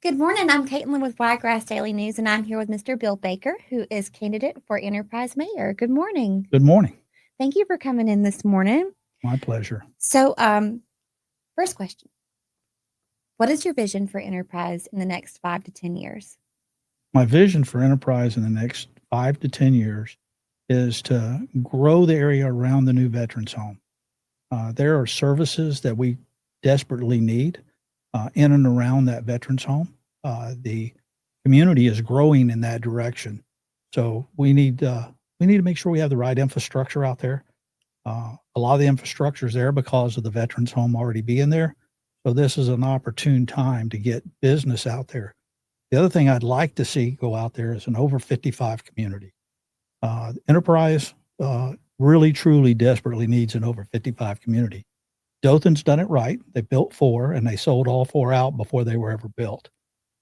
Good morning. I'm Caitlin with Wiregrass Daily News, and I'm here with Mr. Bill Baker, who is candidate for Enterprise Mayor. Good morning. Good morning. Thank you for coming in this morning. My pleasure. So, first question: what is your vision for Enterprise in the next 5 to 10 years? My vision for Enterprise in the next 5 to 10 years is to grow the area around the new veterans home. There are services that we desperately need in and around that veterans home. The community is growing in that direction, so we need to make sure we have the right infrastructure out there. A lot of the infrastructure is there because of the veterans home already being there. So this is an opportune time to get business out there. The other thing I'd like to see go out there is an over 55 community. Enterprise really, truly, desperately needs an over 55 community. Dothan's done it right. They built 4 and they sold all 4 out before they were ever built.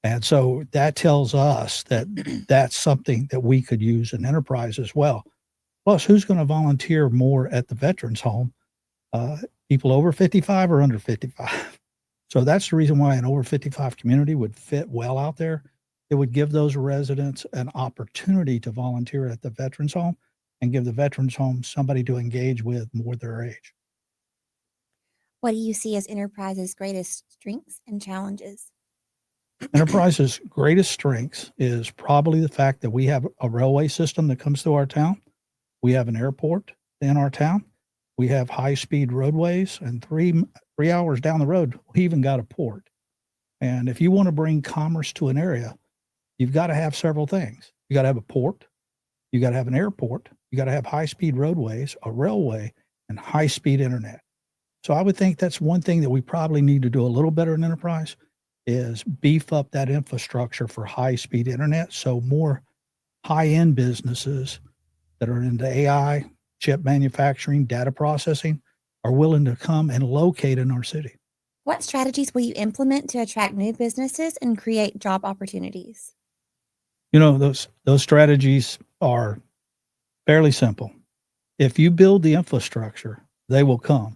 And so that tells us that that's something that we could use in Enterprise as well. Plus, who's going to volunteer more at the veterans home? People over 55 or under 55? So that's the reason why an over 55 community would fit well out there. It would give those residents an opportunity to volunteer at the veterans home and give the veterans home somebody to engage with more their age. What do you see as Enterprise's greatest strengths and challenges? Enterprise's greatest strengths is probably the fact that we have a railway system that comes through our town. We have an airport in our town. We have high-speed roadways, and three hours down the road, we even got a port. And if you want to bring commerce to an area, you've got to have several things. You got to have a port, you got to have an airport, you got to have high-speed roadways, a railway, and high-speed internet. So I would think that's one thing that we probably need to do a little better in Enterprise is beef up that infrastructure for high-speed internet so more high-end businesses that are into AI, chip manufacturing, data processing are willing to come and locate in our city. What strategies will you implement to attract new businesses and create job opportunities? You know, those strategies are fairly simple. If you build the infrastructure, they will come.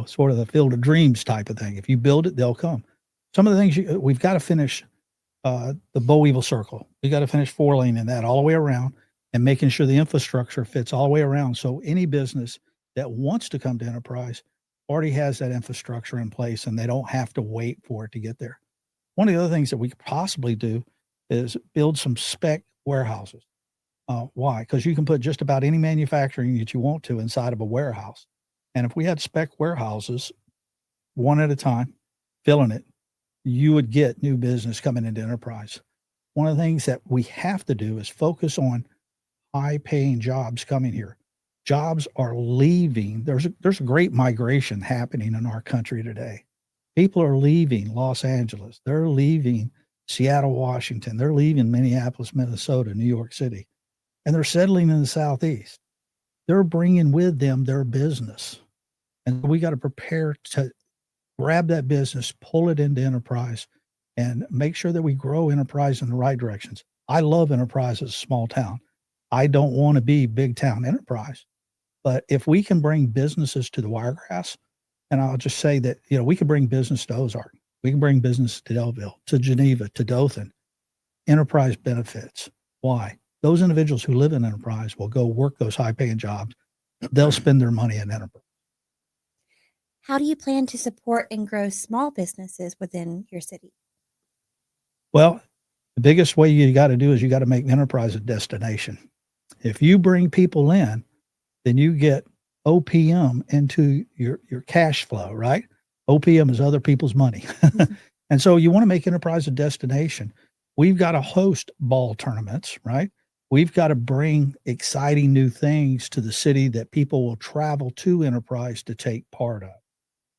Sort of the field of dreams type of thing. If you build it, they'll come. Some of the things we've got to finish the Bow-Weevil Circle. We got to finish 4-lane in that all the way around and making sure the infrastructure fits all the way around. So any business that wants to come to Enterprise already has that infrastructure in place and they don't have to wait for it to get there. One of the other things that we could possibly do is build some spec warehouses. Why? Because you can put just about any manufacturing that you want to inside of a warehouse. And if we had spec warehouses, one at a time, filling it, you would get new business coming into Enterprise. One of the things that we have to do is focus on high-paying jobs coming here. Jobs are leaving. There's a great migration happening in our country today. People are leaving Los Angeles. They're leaving Seattle, Washington. They're leaving Minneapolis, Minnesota, New York City, and they're settling in the Southeast. They're bringing with them their business. And we got to prepare to grab that business, pull it into Enterprise, and make sure that we grow Enterprise in the right directions. I love Enterprise as a small town. I don't want to be big town Enterprise. But if we can bring businesses to the Wiregrass, and I'll just say that, we can bring business to Ozark. We can bring business to Delville, to Geneva, to Dothan. Enterprise benefits. Why? Those individuals who live in Enterprise will go work those high-paying jobs. They'll spend their money in Enterprise. How do you plan to support and grow small businesses within your city? Well, the biggest way you got to do is you got to make Enterprise a destination. If you bring people in, then you get OPM into your cash flow, right? OPM is other people's money. And so you want to make Enterprise a destination. We've got to host ball tournaments, right? We've got to bring exciting new things to the city that people will travel to Enterprise to take part of.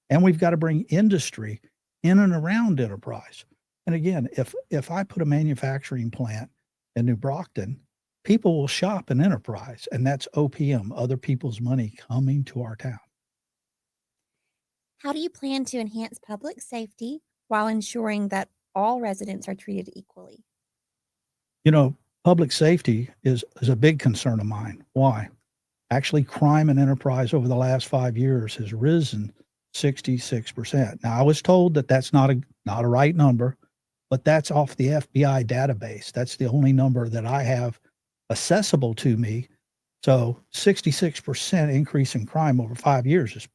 And we've got to bring industry in and around Enterprise. And again, if I put a manufacturing plant in New Brockton, people will shop in Enterprise, and that's OPM, other people's money coming to our town. How do you plan to enhance public safety while ensuring that all residents are treated equally? Public safety is a big concern of mine. Why? Actually, crime in Enterprise over the last 5 years has risen 66%. Now, I was told that that's not a right number. but that's off the FBI database. That's the only number that I have accessible to me. So 66% increase in crime over 5 years is,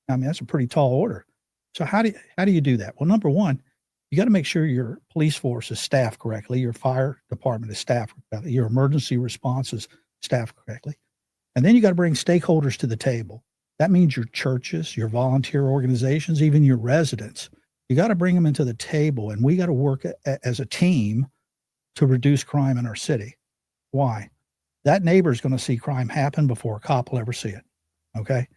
I mean, that's a pretty tall order. So how do you do that? Well, number one, you got to make sure your police force is staffed correctly, your fire department is staffed correctly, your emergency response is staffed correctly. And then you got to bring stakeholders to the table. That means your churches, your volunteer organizations, even your residents. You got to bring them into the table, and we got to work as a team to reduce crime in our city. Why? That neighbor is going to see crime happen before a cop will ever see it. Okay.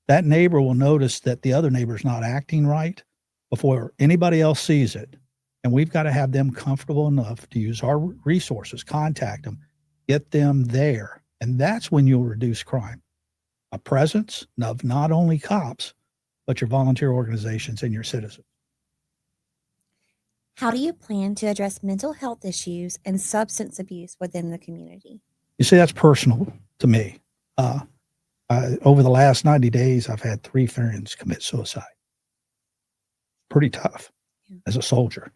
That neighbor will notice that the other neighbor's not acting right before anybody else sees it. And we've got to have them comfortable enough to use our resources, contact them, get them there. And that's when you'll reduce crime. A presence of not only cops, but your volunteer organizations and your citizens. How do you plan to address mental health issues and substance abuse within the community? You see, that's personal to me. Over the last 90 days, I've had 3 friends commit suicide. Pretty tough as a soldier.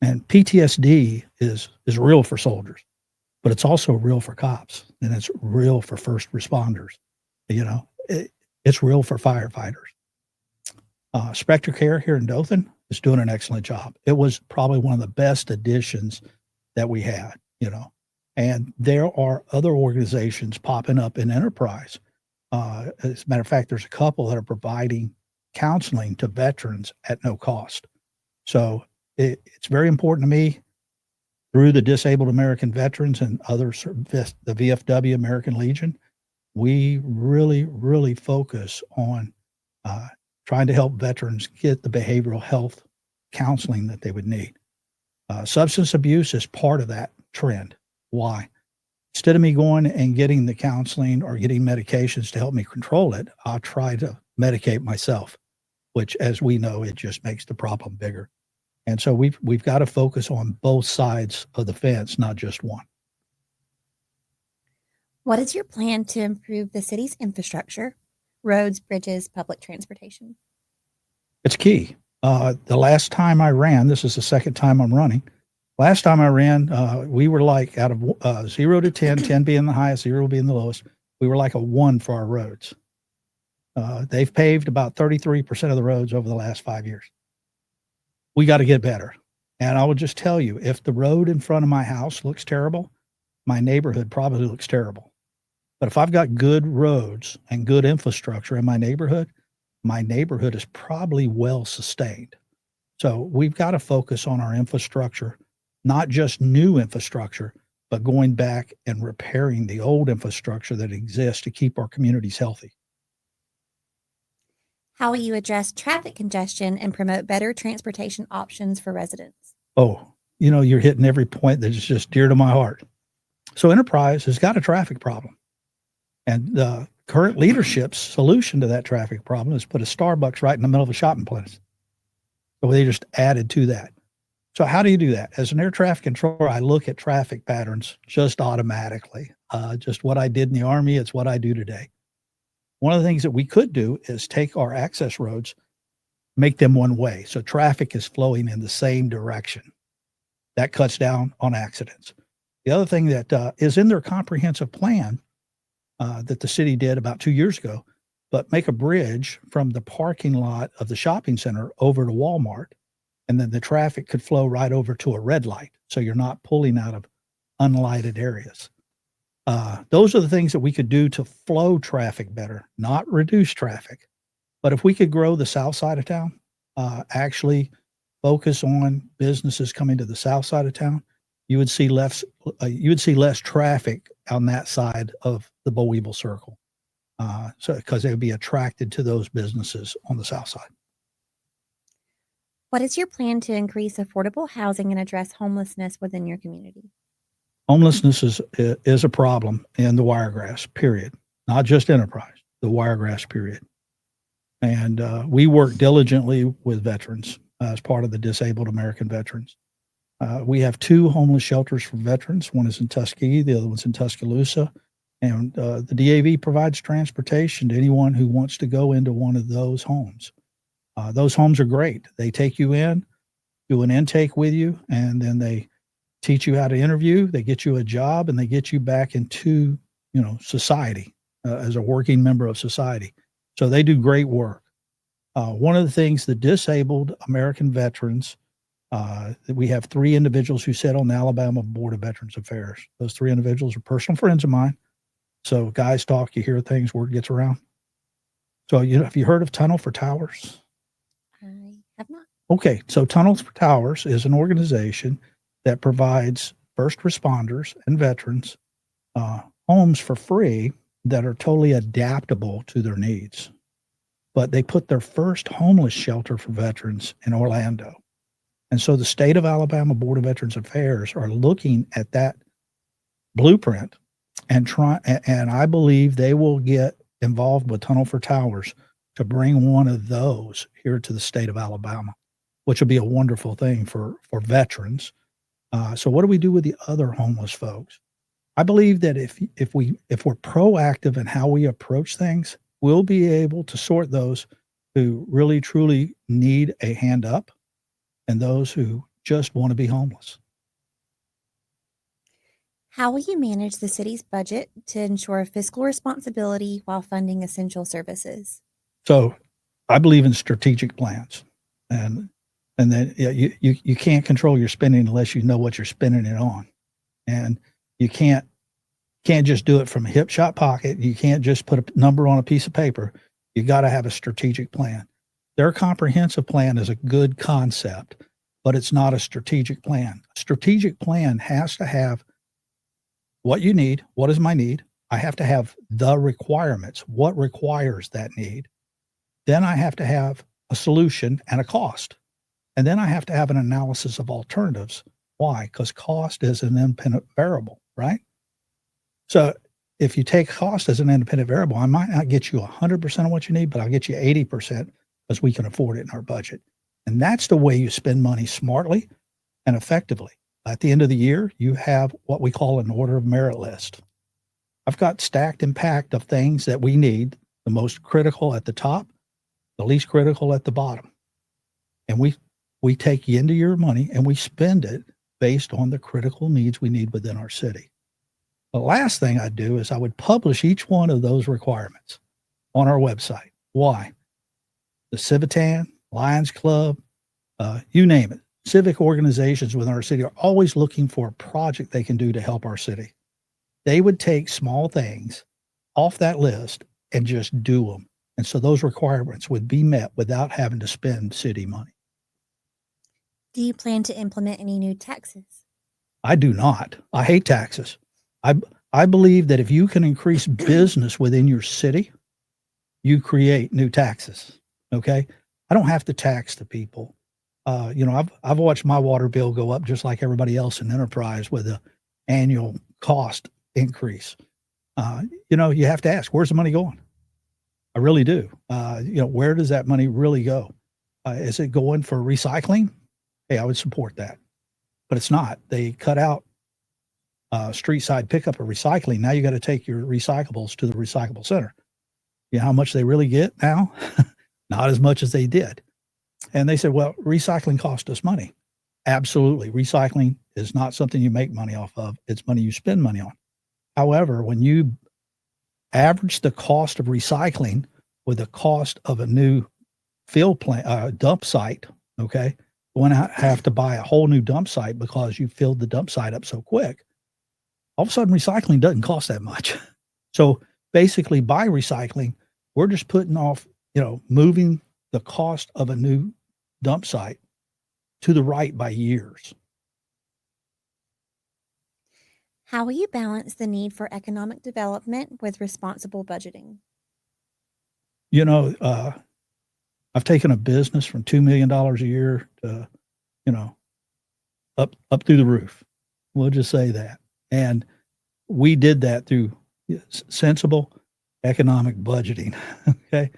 And PTSD is real for soldiers, but it's also real for cops, and it's real for first responders. It's real for firefighters. Spectre Care here in Dothan is doing an excellent job. It was probably one of the best additions that we had, and there are other organizations popping up in Enterprise. As a matter of fact, there's a couple that are providing counseling to veterans at no cost. So it's very important to me through the Disabled American Veterans and others, the VFW American Legion. We really, really focus on trying to help veterans get the behavioral health counseling that they would need. Substance abuse is part of that trend. Why? Instead of me going and getting the counseling or getting medications to help me control it, I'll try to medicate myself, which, as we know, it just makes the problem bigger. And so we've got to focus on both sides of the fence, not just one. What is your plan to improve the city's infrastructure, roads, bridges, public transportation? It's key. The last time I ran, this is the second time I'm running. Last time I ran, we were like out of 0 to 10, 10 being the highest, 0 being the lowest. We were like a 1 for our roads. They've paved about 33% of the roads over the last 5 years. We got to get better. And I will just tell you, if the road in front of my house looks terrible, my neighborhood probably looks terrible. But if I've got good roads and good infrastructure in my neighborhood is probably well sustained. So we've got to focus on our infrastructure, not just new infrastructure, but going back and repairing the old infrastructure that exists to keep our communities healthy. How will you address traffic congestion and promote better transportation options for residents? Oh, you're hitting every point that is just dear to my heart. So Enterprise has got a traffic problem. And the current leadership's solution to that traffic problem is put a Starbucks right in the middle of a shopping place. So they just added to that. So how do you do that? As an air traffic controller, I look at traffic patterns just automatically. Just what I did in the Army, it's what I do today. One of the things that we could do is take our access roads, make them one way. So traffic is flowing in the same direction. That cuts down on accidents. The other thing that is in their comprehensive plan that the city did about 2 years ago, but make a bridge from the parking lot of the shopping center over to Walmart, and then the traffic could flow right over to a red light. So you're not pulling out of unlighted areas. Those are the things that we could do to flow traffic better, not reduce traffic. But if we could grow the south side of town, actually focus on businesses coming to the south side of town, you would see less traffic on that side of the Boweevil Circle. So because they would be attracted to those businesses on the south side. What is your plan to increase affordable housing and address homelessness within your community? Homelessness is a problem in the Wiregrass, period. Not just Enterprise, the Wiregrass, period. And we work diligently with veterans as part of the Disabled American Veterans. We have 2 homeless shelters for veterans. One is in Tuskegee, the other one's in Tuscaloosa. And the DAV provides transportation to anyone who wants to go into one of those homes. Those homes are great. They take you in. do an intake with you, and then they teach you how to interview, they get you a job, and they get you back into, society, as a working member of society. So they do great work. One of the things, the disabled American veterans, we have 3 individuals who sit on the Alabama Board of Veterans Affairs. Those 3 individuals are personal friends of mine. So guys talk, you hear things, word gets around. So, have you heard of Tunnel for Towers? I have not. Okay, so Tunnels for Towers is an organization that provides first responders and veterans homes for free that are totally adaptable to their needs. But they put their first homeless shelter for veterans in Orlando. And so the state of Alabama Board of Veterans Affairs are looking at that blueprint and I believe they will get involved with Tunnel for Towers to bring one of those here to the state of Alabama, which will be a wonderful thing for veterans. So what do we do with the other homeless folks? I believe that if we're proactive in how we approach things, we'll be able to sort those who really truly need a hand up and those who just want to be homeless. How will you manage the city's budget to ensure fiscal responsibility while funding essential services? So I believe in strategic plans, and then you can't control your spending unless you know what you're spending it on, and you can't just do it from a hip shot pocket. You can't just put a number on a piece of paper. You got to have a strategic plan. Their comprehensive plan is a good concept, but it's not a strategic plan. A strategic plan has to have what you need. What is my need? I have to have the requirements. What requires that need? Then I have to have a solution and a cost. And then I have to have an analysis of alternatives. Why? Because cost is an independent variable, right? So if you take cost as an independent variable, I might not get you 100% of what you need, but I'll get you 80% because we can afford it in our budget. And that's the way you spend money smartly and effectively. At the end of the year, you have what we call an order of merit list. I've got stacked and packed of things that we need, the most critical at the top, the least critical at the bottom. And we take end of year money and we spend it based on the critical needs we need within our city. The last thing I'd do is I would publish each one of those requirements on our website. Why? The Civitan, Lions Club, you name it. Civic organizations within our city are always looking for a project they can do to help our city. They would take small things off that list and just do them. And so those requirements would be met without having to spend city money. Do you plan to implement any new taxes? I do not. I hate taxes. I believe that if you can increase business within your city, you create new taxes. Okay. I don't have to tax the people. I've watched my water bill go up just like everybody else in enterprise with the annual cost increase. You have to ask, where's the money going? I really do. Where does that money really go? Is it going for recycling? Hey, I would support that, but it's not. They cut out street side pickup or recycling. Now you got to take your recyclables to the recyclable center. You know how much they really get now? Not as much as they did. And they said, well, recycling cost us money. Absolutely. Recycling is not something you make money off of. It's money you spend money on. However, when you average the cost of recycling with the cost of a new field plant, dump site, okay, when I have to buy a whole new dump site because you filled the dump site up so quick, all of a sudden recycling doesn't cost that much. So basically by recycling, we're just putting off, moving the cost of a new dump site to the right by years. How will you balance the need for economic development with responsible budgeting? I've taken a business from $2 million a year to, up through the roof. We'll just say that. And we did that through sensible economic budgeting. Okay.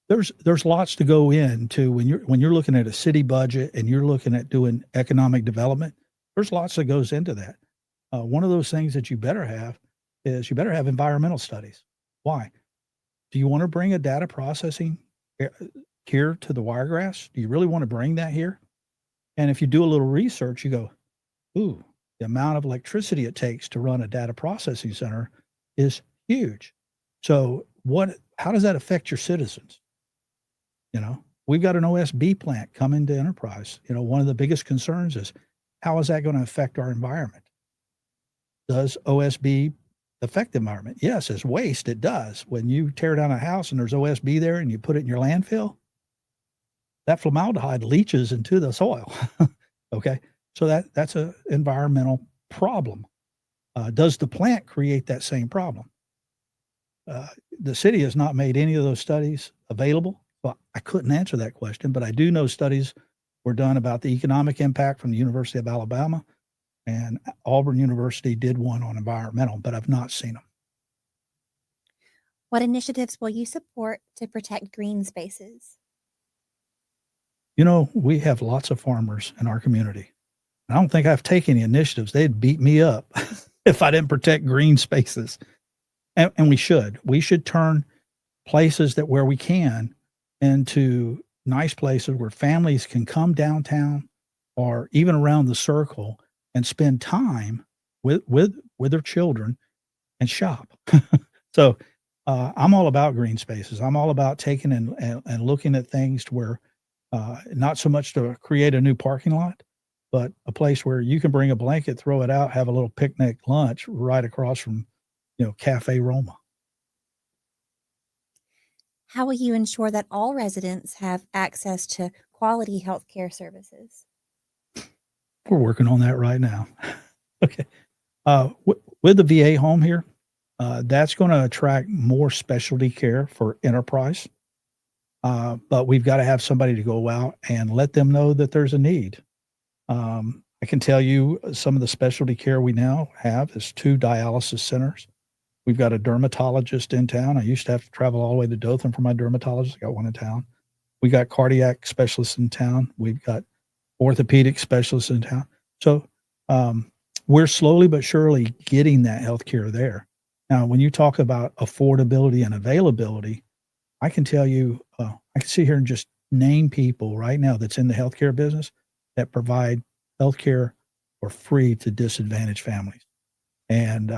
There's lots to go into when you're looking at a city budget and you're looking at doing economic development. There's lots that goes into that. One of those things that you better have is you better have environmental studies. Why? Do you want to bring a data processing here to the Wiregrass? Do you really want to bring that here? And if you do a little research, you go, ooh, the amount of electricity it takes to run a data processing center is huge. So how does that affect your citizens? We've got an OSB plant coming to Enterprise. One of the biggest concerns is how is that going to affect our environment? Does OSB affect the environment? Yes, as waste, it does. When you tear down a house and there's OSB there and you put it in your landfill, that formaldehyde leaches into the soil. Okay. So that's an environmental problem. Does the plant create that same problem? The city has not made any of those studies available. Well, I couldn't answer that question, but I do know studies were done about the economic impact from the University of Alabama, and Auburn University did one on environmental, but I've not seen them. What initiatives will you support to protect green spaces? We have lots of farmers in our community. I don't think I've taken any initiatives. They'd beat me up if I didn't protect green spaces. And we should. We should turn places where we can into nice places where families can come downtown or even around the circle and spend time with their children and shop. So I'm all about green spaces. I'm all about taking and looking at things to where not so much to create a new parking lot, but a place where you can bring a blanket, throw it out, have a little picnic lunch right across from, Cafe Roma. How will you ensure that all residents have access to quality healthcare services? We're working on that right now. Okay. With the VA home here, that's going to attract more specialty care for Enterprise. But we've got to have somebody to go out and let them know that there's a need. I can tell you some of the specialty care we now have is 2 dialysis centers. We've got a dermatologist in town. I used to have to travel all the way to Dothan for my dermatologist. I got one in town. We got cardiac specialists in town. We've got orthopedic specialists in town. So we're slowly but surely getting that healthcare there. Now, when you talk about affordability and availability, I can tell you, I can sit here and just name people right now that's in the healthcare business that provide healthcare for free to disadvantaged families. And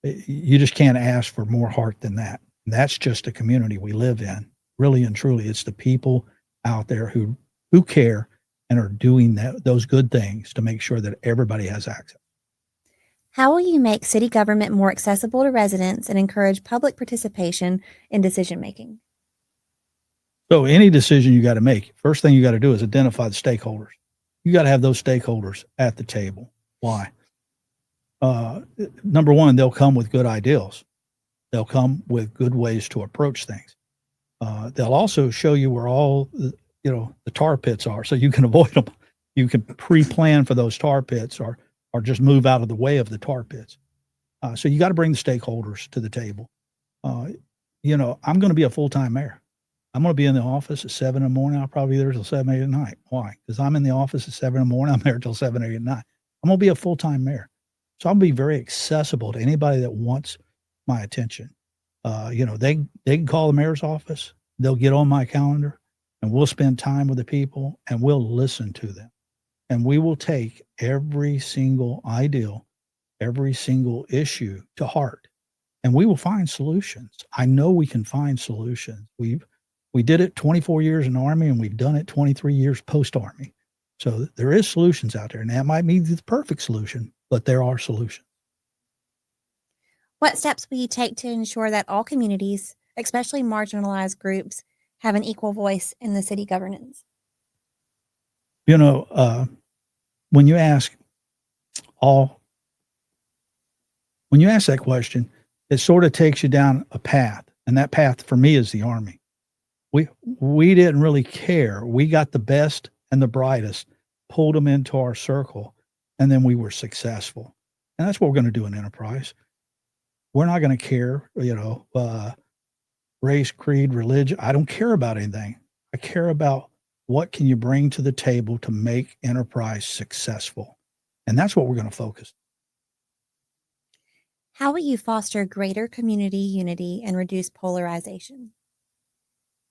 you just can't ask for more heart than that. And that's just the community we live in. Really and truly, it's the people out there who care and are doing those good things to make sure that everybody has access. How will you make city government more accessible to residents and encourage public participation in decision making? So any decision you got to make, first thing you got to do is identify the stakeholders. You got to have those stakeholders at the table. Why? Number one, they'll come with good ideals. They'll come with good ways to approach things. They'll also show you where all the tar pits are, so you can avoid them. You can pre-plan for those tar pits, or just move out of the way of the tar pits. So you got to bring the stakeholders to the table. I'm going to be a full-time mayor. I'm going to be in the office at 7 in the morning. I'll probably be there till 7, 8 at night. Why? Because I'm in the office at 7 in the morning. I'm there till 7, 8 at night. I'm going to be a full-time mayor. So I'll be very accessible to anybody that wants my attention. They can call the mayor's office. They'll get on my calendar, and we'll spend time with the people, and we'll listen to them. And we will take every single ideal, every single issue to heart, and we will find solutions. I know we can find solutions. We did it 24 years in the Army, and we've done it 23 years post-Army. So there is solutions out there, and that might be the perfect solution, but there are solutions. What steps will you take to ensure that all communities, especially marginalized groups, have an equal voice in the city governance? When you ask that question, it sort of takes you down a path, and that path for me is the Army. We didn't really care. We got the best and the brightest, pulled them into our circle, and then we were successful. And that's what we're going to do in Enterprise. We're not going to care, race, creed, religion. I don't care about anything. I care about what can you bring to the table to make Enterprise successful. And that's what we're going to focus. How will you foster greater community unity and reduce polarization?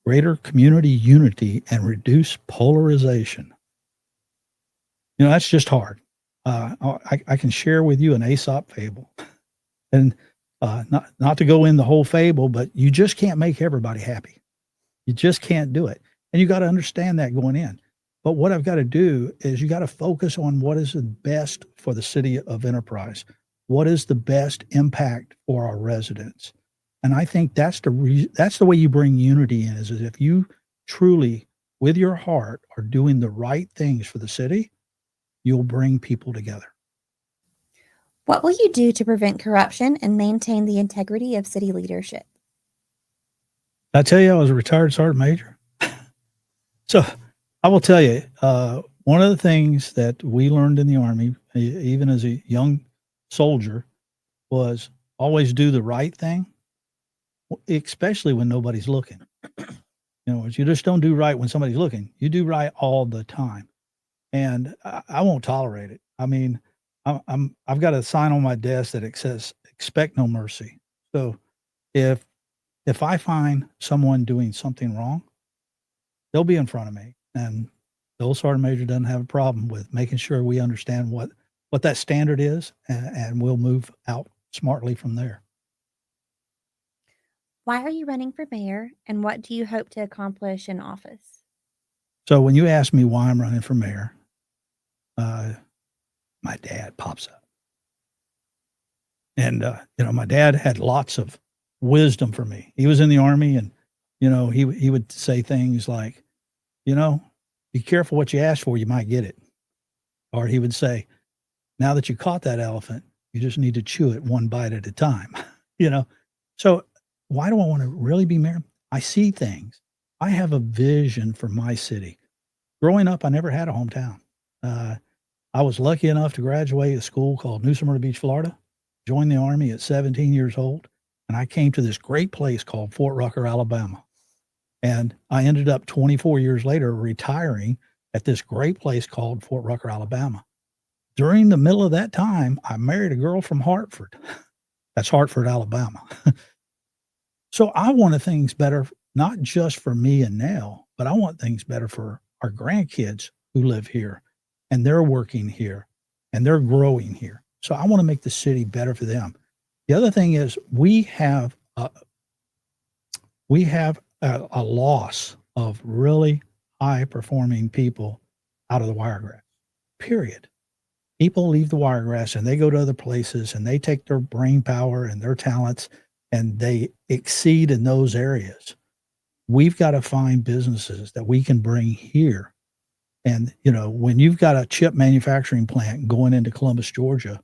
greater community unity, and reduce polarization. That's just hard. I can share with you an Aesop fable, and not to go in the whole fable, but you just can't make everybody happy. You just can't do it, and you got to understand that going in. But what I've got to do is you got to focus on what is the best for the city of Enterprise. What is the best impact for our residents? And I think that's the way you bring unity in is if you truly, with your heart, are doing the right things for the city, you'll bring people together. What will you do to prevent corruption and maintain the integrity of city leadership? I tell you, I was a retired sergeant major. So I will tell you, one of the things that we learned in the Army, even as a young soldier, was always do the right thing, especially when nobody's looking. You just don't do right when somebody's looking. You do right all the time. And I won't tolerate it. I mean, I've got a sign on my desk that it says "Expect no mercy." So if I find someone doing something wrong, they'll be in front of me, and the old sergeant major doesn't have a problem with making sure we understand what that standard is, and we'll move out smartly from there. Why are you running for mayor, and what do you hope to accomplish in office? So when you ask me why I'm running for mayor, my dad pops up. And, my dad had lots of wisdom for me. He was in the Army, and, he would say things like, be careful what you ask for, you might get it. Or he would say, now that you caught that elephant, you just need to chew it one bite at a time. you know? So why do I want to really be mayor? I see things. I have a vision for my city. Growing up, I never had a hometown. I was lucky enough to graduate a school called New Smyrna Beach, Florida, joined the Army at 17 years old, and I came to this great place called Fort Rucker, Alabama. And I ended up 24 years later retiring at this great place called Fort Rucker, Alabama. During the middle of that time, I married a girl from Hartford. That's Hartford, Alabama. So I wanted things better, not just for me and Nell, but I want things better for our grandkids who live here, and they're working here, and they're growing here. So I want to make the city better for them. The other thing is we have a loss of really high performing people out of the Wiregrass, period. People leave the Wiregrass and they go to other places and they take their brain power and their talents and they exceed in those areas. We've got to find businesses that we can bring here. And, when you've got a chip manufacturing plant going into Columbus, Georgia,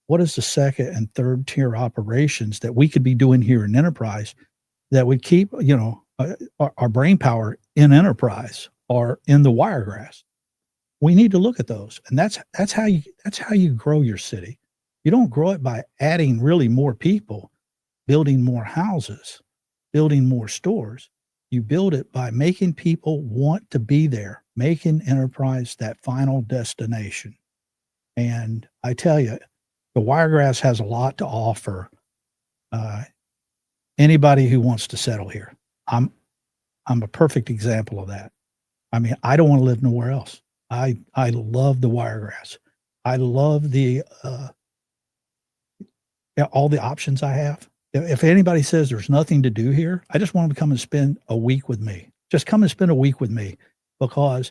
what is the second and third tier operations that we could be doing here in Enterprise that would keep, our brain power in Enterprise or in the Wiregrass? We need to look at those. And that's how you grow your city. You don't grow it by adding really more people, building more houses, building more stores. You build it by making people want to be there, making Enterprise that final destination. And I tell you, the Wiregrass has a lot to offer anybody who wants to settle here. I'm a perfect example of that. I mean, I don't want to live nowhere else. I love the Wiregrass. I love the all the options I have. If anybody says there's nothing to do here, I just want them to come and spend a week with me. Just come and spend a week with me, because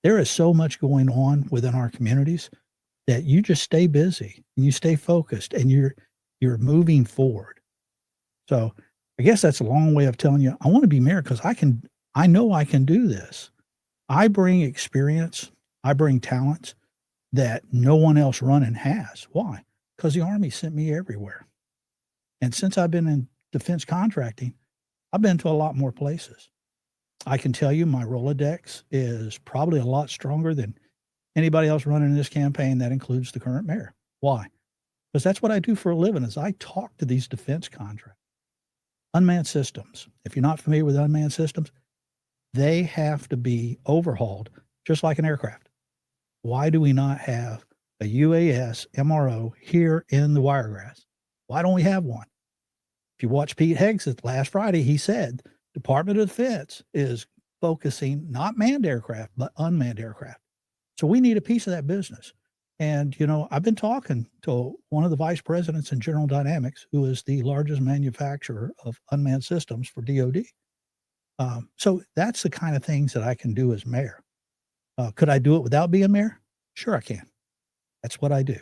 there is so much going on within our communities that you just stay busy and you stay focused and you're moving forward. So I guess that's a long way of telling you I want to be mayor because I know I can do this. I bring experience, I bring talents that no one else running has. Why? Because the Army sent me everywhere. And since I've been in defense contracting, I've been to a lot more places. I can tell you my Rolodex is probably a lot stronger than anybody else running this campaign. That includes the current mayor. Why? Because that's what I do for a living is I talk to these defense contractors. Unmanned systems. If you're not familiar with unmanned systems, they have to be overhauled just like an aircraft. Why do we not have a UAS MRO here in the Wiregrass? Why don't we have one? If you watch Pete Hegseth last Friday, he said Department of Defense is focusing not manned aircraft, but unmanned aircraft. So we need a piece of that business. And, I've been talking to one of the vice presidents in General Dynamics, who is the largest manufacturer of unmanned systems for DoD. So that's the kind of things that I can do as mayor. Could I do it without being mayor? Sure, I can. That's what I do.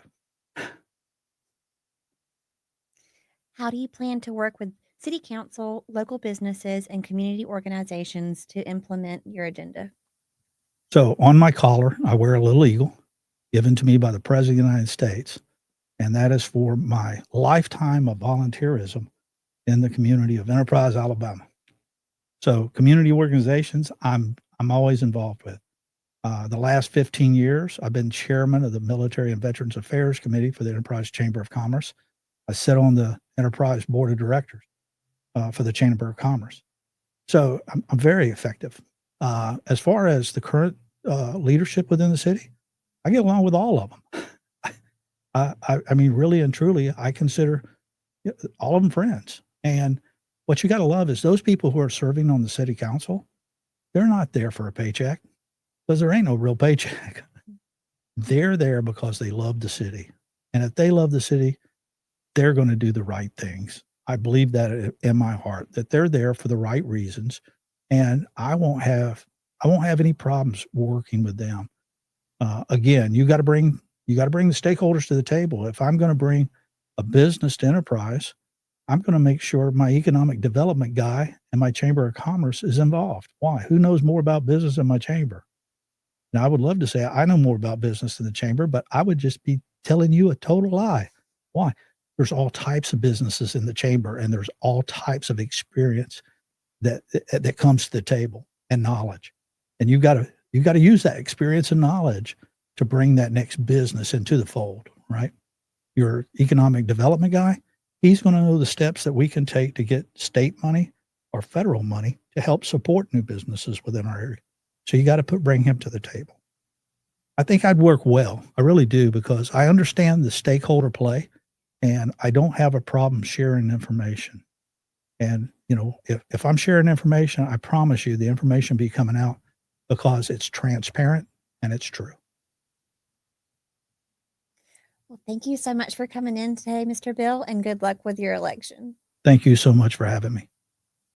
How do you plan to work with city council, local businesses, and community organizations to implement your agenda? So on my collar, I wear a little eagle given to me by the President of the United States. And that is for my lifetime of volunteerism in the community of Enterprise, Alabama. So community organizations, I'm always involved with. The last 15 years, I've been chairman of the Military and Veterans Affairs Committee for the Enterprise Chamber of Commerce. I sit on the Enterprise Board of Directors for the Chamber of Commerce. So I'm very effective. As far as the current leadership within the city, I get along with all of them. I mean, really and truly, I consider all of them friends. And what you got to love is those people who are serving on the city council, they're not there for a paycheck because there ain't no real paycheck. They're there because they love the city. And if they love the city, they're going to do the right things. I believe that in my heart, that they're there for the right reasons. And I won't have any problems working with them. Again, you got to bring the stakeholders to the table. If I'm going to bring a business to Enterprise, I'm going to make sure my economic development guy and my Chamber of Commerce is involved. Why? Who knows more about business than my chamber? Now, I would love to say I know more about business than the chamber, but I would just be telling you a total lie. Why? There's all types of businesses in the chamber, and there's all types of experience that comes to the table and knowledge. And you got to use that experience and knowledge to bring that next business into the fold, right? Your economic development guy, he's going to know the steps that we can take to get state money or federal money to help support new businesses within our area. So you got to bring him to the table. I think I'd work well. I really do, because I understand the stakeholder play, and I don't have a problem sharing information. And, if I'm sharing information, I promise you the information be coming out because it's transparent and it's true. Well, thank you so much for coming in today, Mr. Bill, and good luck with your election. Thank you so much for having me.